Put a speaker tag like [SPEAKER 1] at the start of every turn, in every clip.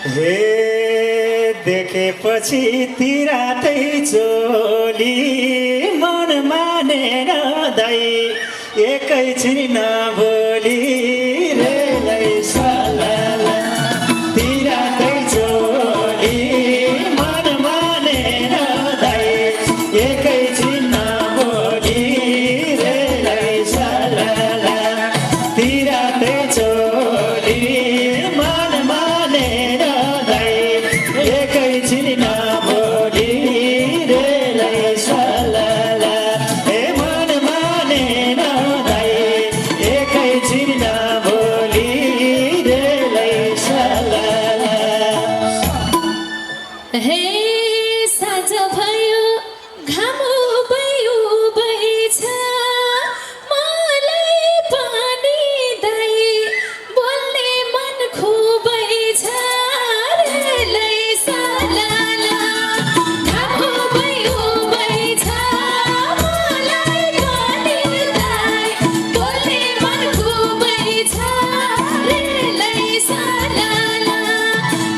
[SPEAKER 1] हे देखेपछि तिरातै चोली मन मानेन दाइ एकैछिन नभोली रेलै सलाला तिरातै चोली मन मानेन दाइ एकैछिन नभोली रेलै सलाला तिरातै चोली मन मानेन दाइ एकैछिन नभोली रेलै सलाला हे मन मानेन दाइ एकैछिन नभोली रेलै सलाला
[SPEAKER 2] हे साँझ भयो घाम उभै छ मलाई पानी दाइ बोल्ने मन खुबै छ रेलै सलाला घाम उभै छ मलाई पानी दाइ बोल्ने मन खुबै छ रेलै सलाला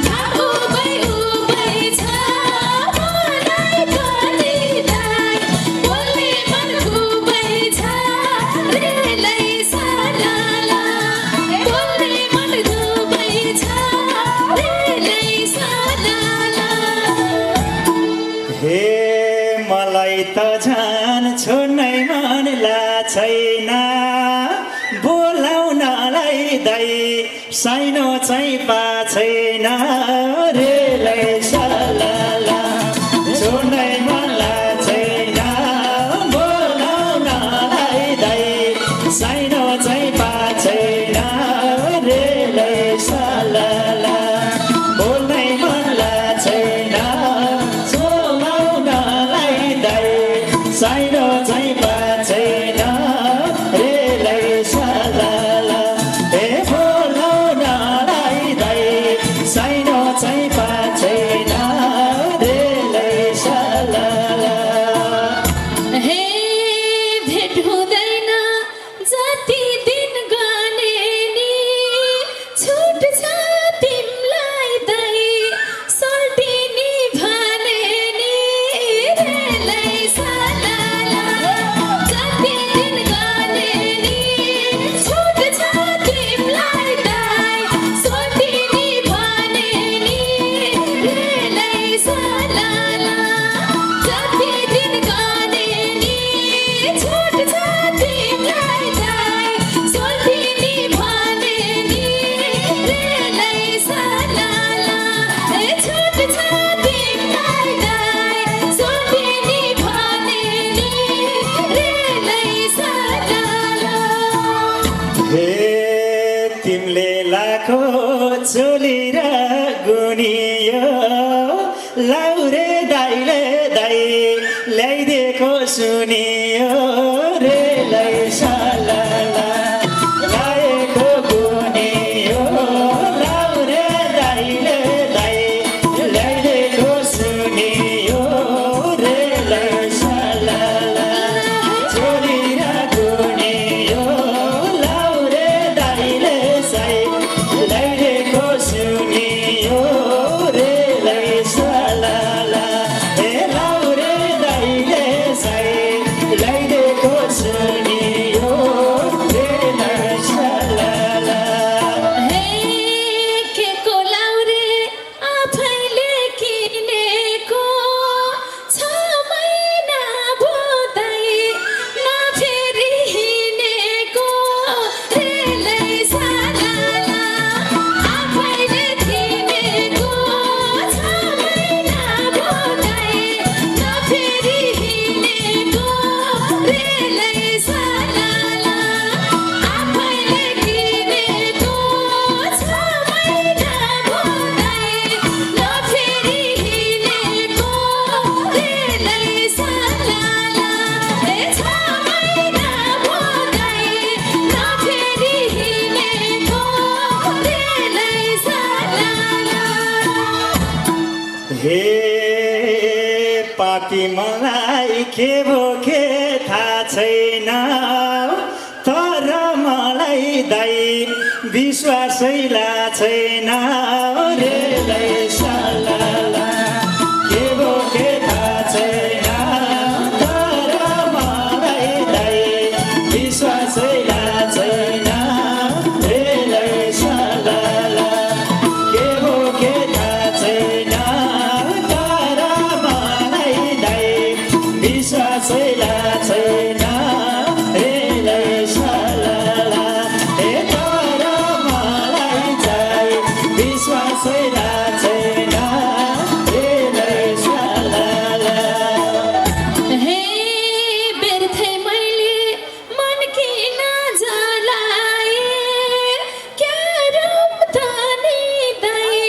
[SPEAKER 2] घाम उभै छ मलाई पानी दाइ बोल्ने मन खुबै छ रेलै सलाला बोल्ने मन खुबै छ रेलै सलाला
[SPEAKER 1] हे मलाई त झन् छोड्नै मन छैन बोलाउनलाई दाइ साइनो चाहिँ पा छैन रेलै सलाला छोड्नै मन छैन बोलाउनलाई दाइ साइनो चाहिँ पा छैन रेलै सलाला बोल्नै मन छैन बोलाउनलाई दाइ साइनो चाहिँ पा छैन रेलै सलाला हे बोलाउनलाई दाइ साइनो चाहिँ पा छैन रेलै सलाला
[SPEAKER 2] हे भेट हुँदैन जति दिन गर्ने नि छुट्छ तिमीलाई दाइ सोल्टिनी भने नि रेलै सलाला जति दिन गर्ने नि छुट्छ तिमीलाई दाइ सोल्टिनी भने नि रेलै सलाला जति दिन गर्ने नि छुट्छ तिमीलाई दाइ सोल्टिनी भने नि रेलै सलाला हे छुट्छ तिमीलाई दाइ सोल्टिनी भने नि रेलै सलाला
[SPEAKER 1] हे तिमीले लाखो चोली र गुनियो लाउरे दाइले दाइ ल्याइदिएको सुनियो रेलै सलाला लाएको गुनियो लाउरे दाइले दाइ ल्याइदिएको सुनियो रेलै सलाला चोली र गुनियो लाउरे दाइले साइ ल्याइदिएको सुनियो रेलै सलाला हे लाउरे दाइले साइ ल्याइदिएको सुनियो रेलै सलाला
[SPEAKER 2] हे के को लाउरे आफैले किनेको 6 महिना भयो दाइ नफेरि हिँडेको रेलै सलाला आफैले किनेको 6 महिना भयो दाइ नफेरि हिँडेको रेलै सलाला आफैले किनेको 6 महिना भयो दाइ नफेरि हिँडेको रेलै सलाला हे 6 महिना भयो दाइ नफेरि हिँडेको रेलै सलाला
[SPEAKER 1] हे पापी मलाई के भो के थाहा छैन तर मलाई दाइ विश्वासै छैन रे लै साला के भो के थाहा छैन तर मलाई लै विश्वासै छैन रे लै साला के भो के थाहा छैन तर मलाई लै विश्वासै छैन रे लै साला
[SPEAKER 2] हे बिर्थै मैले मन किन जलाए क्या रूप त नि दाइ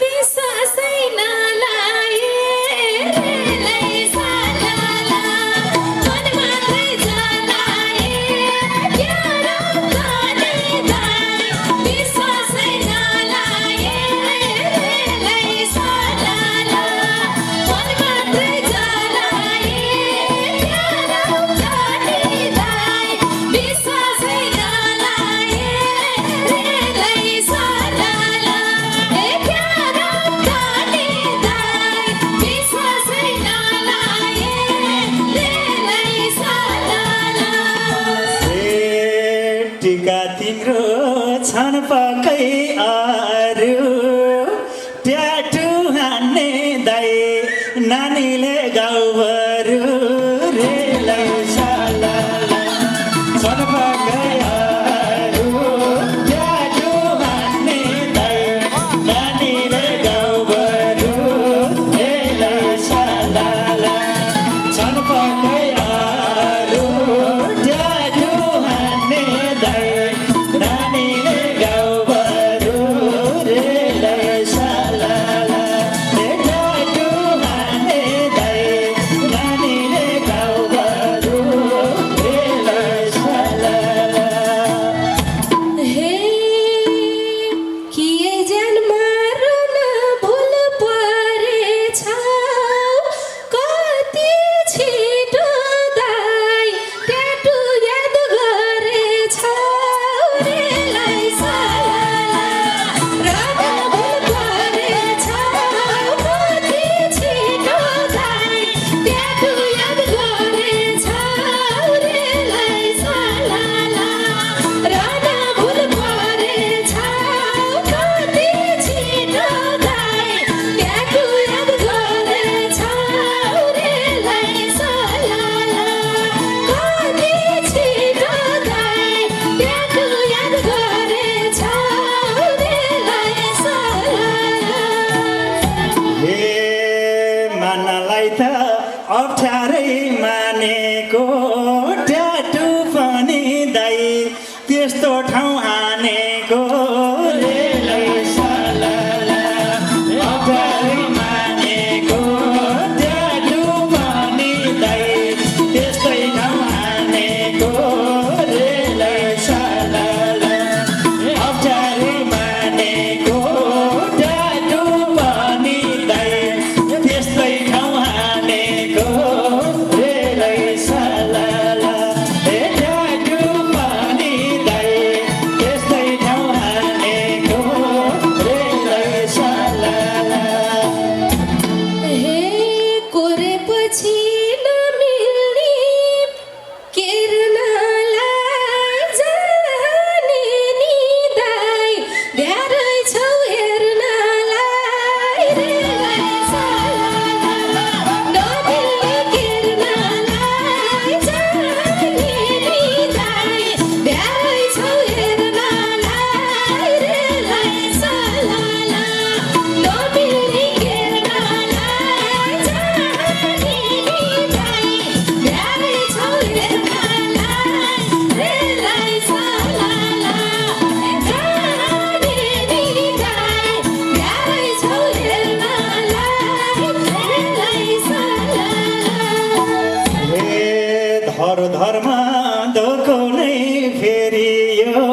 [SPEAKER 2] विश्वासै नलाए रे लै साला मन मात्रै जलाए क्या रूप त नि दाइ विश्वासै नलाए रे लै साला मन मात्रै जलाए क्या रूप त नि दाइ विश्वासै नलाए रे लै साला हे क्या रूप त नि दाइ विश्वासै नलाए रे लै साला
[SPEAKER 1] टिका तिम्रो छन् पक्कै अरू ट्याटु हान्ने दाइ नानीले गाउँभरू रे लै साला छन् पक्कै अरू ट्याटु हान्ने दाइ नानीले गाउँभरू रे लै साला छन् पक्कै अरू ट्याटु हान्ने दाइ नानीले गाउँभरू रे लै साला ट्याटु हान्ने दाइ नानीले गाउँभरू रे लै साला
[SPEAKER 2] हे किए जन्मारो न भुल परेछ कति छिटो दाइ ट्याटु याद गरेछ रे लै साला र न भुल परेछ कति छिटो दाइ ट्याटु याद गरेछ रे लै साला र न भुल परेछ कति छिटो दाइ ट्याटु याद गरेछ रे लै साला कति छिटो दाइ ट्याटु याद गरेछ रे लै साला
[SPEAKER 1] हे मान्नलाई त अप्ठ्यारै मानेको ट्याटु पनि दाइ त्यस्तो ठाउँ हानेको रे लै साला अप्ठ्यारै मानेको ट्याटु पनि दाइ त्यस्तै ठाउँ हानेको रे लै साला अप्ठ्यारै मानेको ट्याटु पनि दाइ त्यस्तै ठाउँ हानेको रे लै साला ट्याटु पनि दाइ त्यस्तै ठाउँ हानेको रे लै साला
[SPEAKER 2] हे कोरेपछि नमिल्ने केर्नलाई जाने नि दाइ भ्यारै छौ हेर्नलाई रे लै साला नमिल्ने केर्नलाई जाने नि दाइ भ्यारै छौ हेर्नलाई रे लै साला नमिल्ने केर्नलाई जाने नि दाइ भ्यारै छौ हेर्नलाई रे लै साला जाने नि दाइ भ्यारै छौ हेर्नलाई रे लै साला
[SPEAKER 1] हे धर धर्म धोको नै फेरियो